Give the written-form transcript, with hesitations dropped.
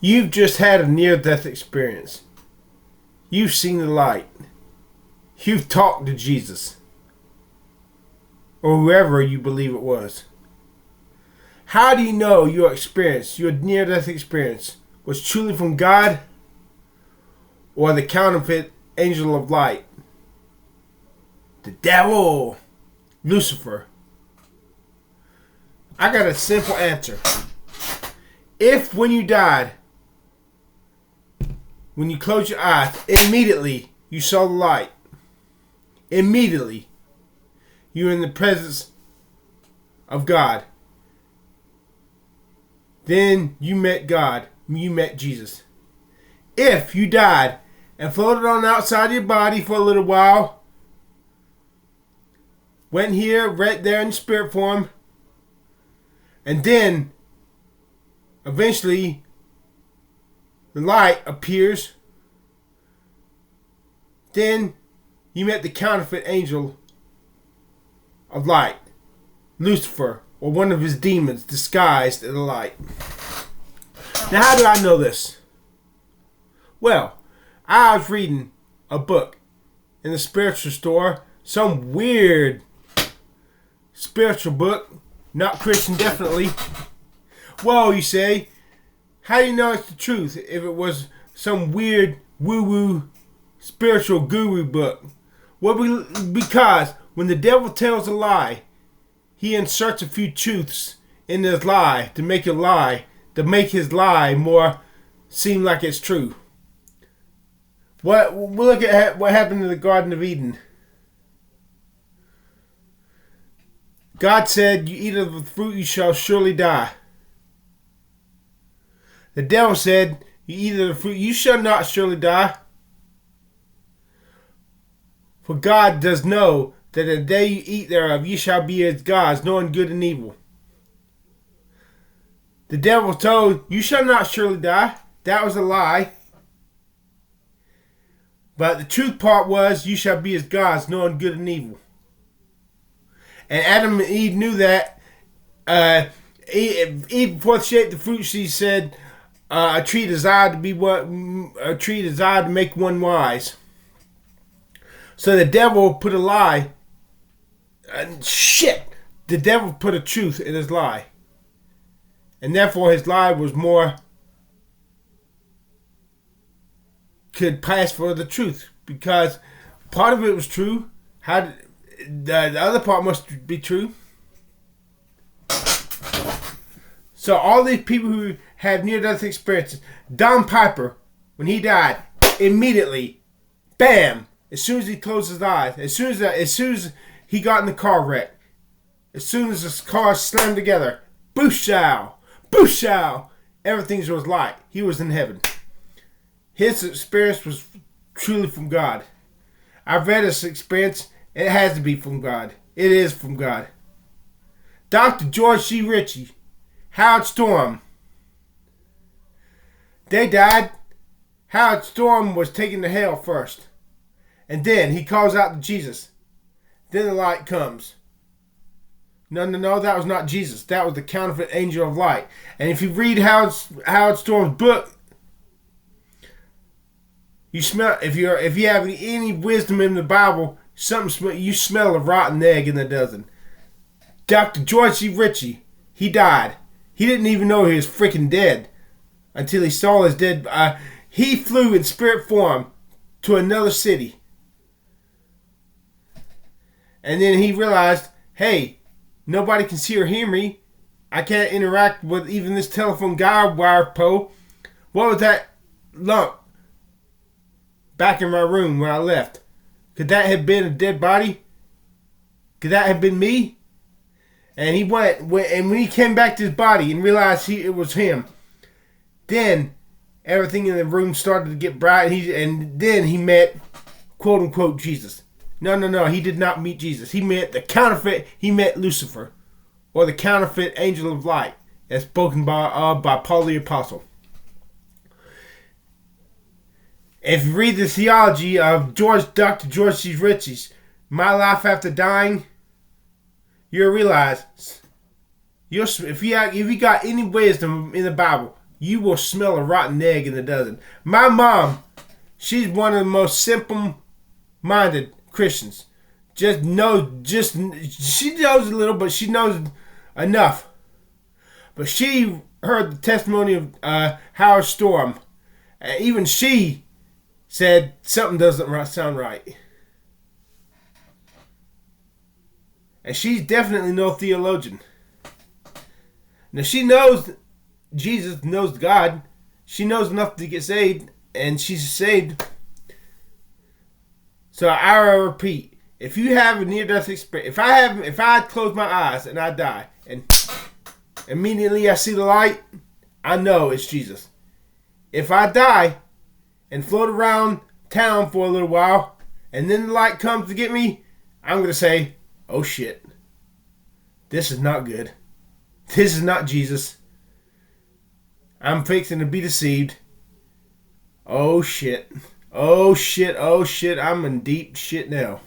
You've just had a near-death experience. You've seen the light. You've talked to Jesus. Or whoever you believe it was. How do you know your experience, your near-death experience, was truly from God or the counterfeit angel of light? The devil, Lucifer. I got a simple answer. If when you died, when you closed your eyes, immediately you saw the light, immediately you were in the presence of God, then you met God, you met Jesus. If you died and floated on the outside of your body for a little while, went here, right there in spirit form, and then eventually the light appears, then you met the counterfeit angel of light, Lucifer, or one of his demons disguised in the light. Now, how do I know this? Well, I was reading a book in the spiritual store, some weird spiritual book, not Christian definitely. Well, you say, how do you know it's the truth if it was some weird woo-woo spiritual guru book? Well, because when the devil tells a lie, he inserts a few truths in his lie to make his lie more seem like it's true. We'll look at what happened in the Garden of Eden. God said, you eat of the fruit, you shall surely die. The devil said, you eat of the fruit, you shall not surely die. For God does know that the day you eat thereof, ye shall be as gods, knowing good and evil. The devil told, you shall not surely die. That was a lie. But the truth part was, you shall be as gods, knowing good and evil. And Adam and Eve knew that. Eve, before she ate the fruit, she said, a tree desired to make one wise. So the devil put a lie. The devil put a truth in his lie. And therefore his lie was more, could pass for the truth. Because part of it was true. The other part must be true. So all these people who had near-death experiences, Don Piper, when he died, immediately, bam, as soon as he closed his eyes, as soon as he got in the car wreck, as soon as his cars slammed together, boosh-chow, everything was light. He was in heaven. His experience was truly from God. I've read his experience. It has to be from God. It is from God. Dr. George C. Ritchie, Howard Storm. They died. Howard Storm was taken to hell first. And then he calls out to Jesus. Then the light comes. No, that was not Jesus. That was the counterfeit angel of light. And if you read Howard Storm's book, you smell. If you have any wisdom in the Bible, you smell a rotten egg in a dozen. Dr. George C. Ritchie, he died. He didn't even know he was freaking dead until he saw his dead. He flew in spirit form to another city. And then he realized, hey, nobody can see or hear me. I can't interact with even this telephone guide wire pole. What was that lump back in my room when I left? Could that have been a dead body? Could that have been me? And he went, and when he came back to his body and realized it was him, then everything in the room started to get bright, and then he met, quote unquote, Jesus. No, he did not meet Jesus. He met the counterfeit, he met Lucifer, or the counterfeit angel of light, as spoken by Paul the Apostle. If you read the theology of Dr. George C. Ritchie's My Life After Dying, you'll realize, if you got any wisdom in the Bible, you will smell a rotten egg in a dozen. My mom, she's one of the most simple-minded Christians. She knows a little, but she knows enough. But she heard the testimony of Howard Storm. And even she said something doesn't sound right. And she's definitely no theologian. Now she knows Jesus, knows God. She knows enough to get saved, and she's saved. So I repeat, if you have a near-death experience, if I close my eyes and I die, and immediately I see the light, I know it's Jesus. If I die and float around town for a little while, and then the light comes to get me, I'm going to say, oh shit, this is not good. This is not Jesus. I'm fixing to be deceived. Oh shit. Oh shit. Oh shit. I'm in deep shit now.